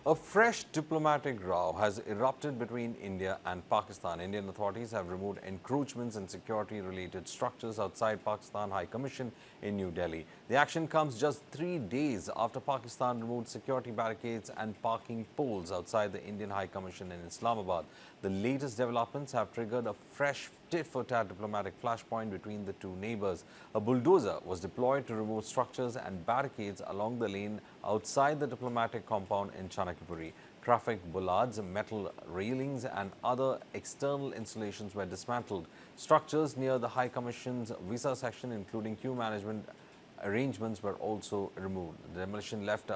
A fresh diplomatic row has erupted between India and Pakistan. Indian authorities have removed encroachments and security-related structures outside Pakistan High Commission in New Delhi. The action comes just 3 days after Pakistan removed security barricades and parking poles outside the Indian High Commission in Islamabad. The latest developments have triggered a fresh tit-for-tat diplomatic flashpoint between the two neighbors. A bulldozer was deployed to remove structures and barricades along the lane outside the diplomatic compound in Chanakapuri. Traffic bollards, metal railings and other external installations were dismantled. Structures near the High Commission's visa section, including queue management arrangements, were also removed. The demolition left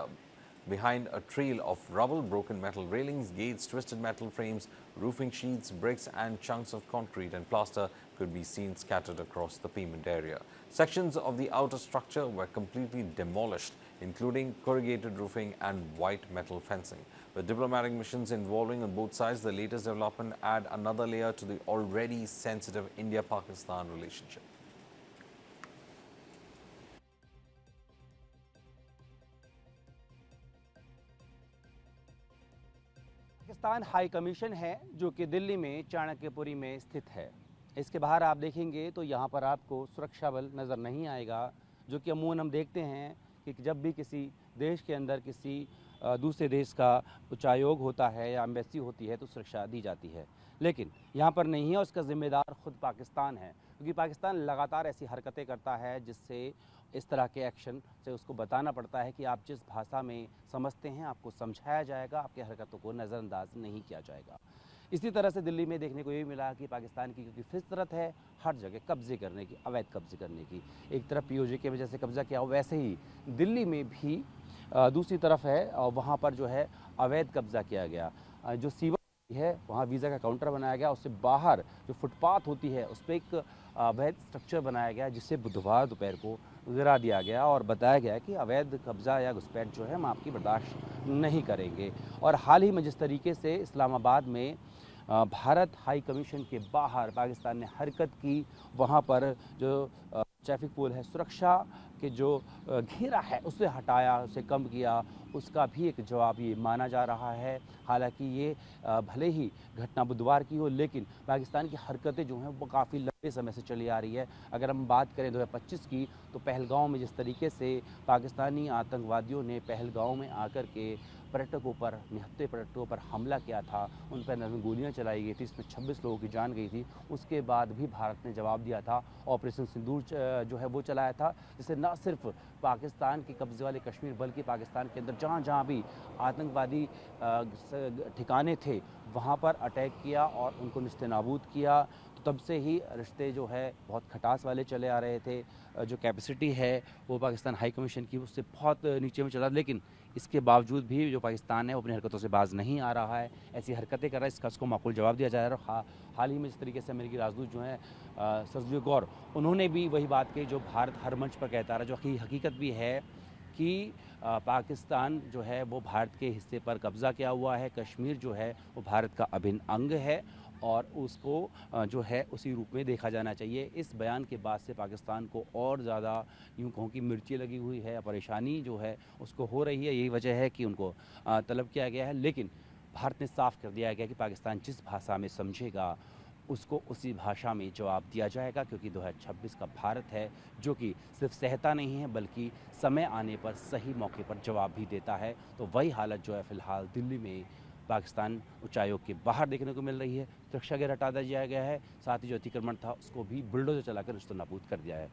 behind a trail of rubble, broken metal railings, gates, twisted metal frames, roofing sheets, bricks and chunks of concrete and plaster could be seen scattered across the pavement area. Sections of the outer structure were completely demolished, including corrugated roofing and white metal fencing. With diplomatic missions involving on both sides, the latest development add another layer to the already sensitive India-Pakistan relationship. Pakistan high commission है जो कि दिल्ली में चाणक्यपुरी में स्थित है। इसके बाहर आप देखेंगे तो यहाँ पर आपको सुरक्षा बल नज़र नहीं आएगा, जो कि अमूमन हम देखते हैं कि जब भी किसी देश के अंदर किसी दूसरे देश का उच्चायोग होता है या एम्बेसी होती है तो सुरक्षा दी जाती है, लेकिन यहाँ पर नहीं है। उसका ज़िम्मेदार खुद पाकिस्तान है, क्योंकि पाकिस्तान लगातार ऐसी हरकतें करता है जिससे इस तरह के एक्शन से उसको बताना पड़ता है कि आप जिस भाषा में समझते हैं आपको समझाया जाएगा, आपकी हरकतों को नज़रअंदाज नहीं किया जाएगा। इसी तरह से दिल्ली में देखने को ये मिला कि पाकिस्तान की क्योंकि फितरत है हर जगह कब्जे करने की, अवैध कब्जे करने की। एक तरफ पीओजे की वजह से कब्जा किया हो, वैसे ही दिल्ली में भी दूसरी तरफ है और वहाँ पर जो है अवैध कब्जा किया गया। जो सीवर है वहाँ वीज़ा का काउंटर बनाया गया, उससे बाहर जो फुटपाथ होती है उस पर एक अवैध स्ट्रक्चर बनाया गया, जिससे बुधवार दोपहर को गिरा दिया गया और बताया गया कि अवैध कब्ज़ा या घुसपैठ जो है हम आपकी बर्दाश्त नहीं करेंगे। और हाल ही में जिस तरीके से इस्लामाबाद में भारत हाई कमीशन के बाहर पाकिस्तान ने हरकत की, वहाँ पर जो ट्रैफिक पोल है, सुरक्षा के जो घेरा है उसे हटाया, उसे कम किया, उसका भी एक जवाब ये माना जा रहा है। हालांकि ये भले ही घटना बुधवार की हो, लेकिन पाकिस्तान की हरकतें जो हैं वो काफ़ी लंबे समय से चली आ रही है। अगर हम बात करें 2025 की, तो पहलगांव में जिस तरीके से पाकिस्तानी आतंकवादियों ने पहलगांव में आकर के पर्यटकों पर, निहत्थे पर्यटकों पर हमला किया था, उन पर नज़र गोलियाँ चलाई गई थी, इसमें 26 लोगों की जान गई थी। उसके बाद भी भारत ने जवाब दिया था, ऑपरेशन सिंदूर जो है वो चलाया था, जिससे न सिर्फ पाकिस्तान के कब्जे वाले कश्मीर बल्कि पाकिस्तान के अंदर जहाँ जहाँ भी आतंकवादी ठिकाने थे वहाँ पर अटैक किया और उनको निस्तेनाबूद किया। तो तब से ही रिश्ते जो है बहुत खटास वाले चले आ रहे थे। जो कैपेसिटी है वो पाकिस्तान हाई कमीशन की उससे बहुत नीचे में चला, लेकिन इसके बावजूद भी जो पाकिस्तान है वो अपनी हरकतों से बाज नहीं आ रहा है, ऐसी हरकतें कर रहा है। इसका उसको माकूल जवाब दिया जा रहा है। हाल ही में जिस तरीके से अमेरिकी राजदूत जो हैं सजवी गौर, उन्होंने भी वही बात कही जो भारत हर मंच पर कहता रहा, जो हकीकत भी है कि पाकिस्तान जो है वो भारत के हिस्से पर कब्ज़ा किया हुआ है। कश्मीर जो है वो भारत का अभिन्न अंग है और उसको जो है उसी रूप में देखा जाना चाहिए। इस बयान के बाद से पाकिस्तान को और ज़्यादा यूँ कहूँ कि मिर्ची लगी हुई है, परेशानी जो है उसको हो रही है। यही वजह है कि उनको तलब किया गया है, लेकिन भारत ने साफ कर दिया गया कि पाकिस्तान जिस भाषा में समझेगा उसको उसी भाषा में जवाब दिया जाएगा, क्योंकि 2026 का भारत है जो कि सिर्फ सहता नहीं है बल्कि समय आने पर सही मौके पर जवाब भी देता है। तो वही हालत जो है फ़िलहाल दिल्ली में पाकिस्तान उच्चायोग के बाहर देखने को मिल रही है। सुरक्षा घेरा हटा दिया गया है, साथ ही जो अतिक्रमण था उसको भी बुलडोजर चलाकर नेस्तनाबूद कर दिया है।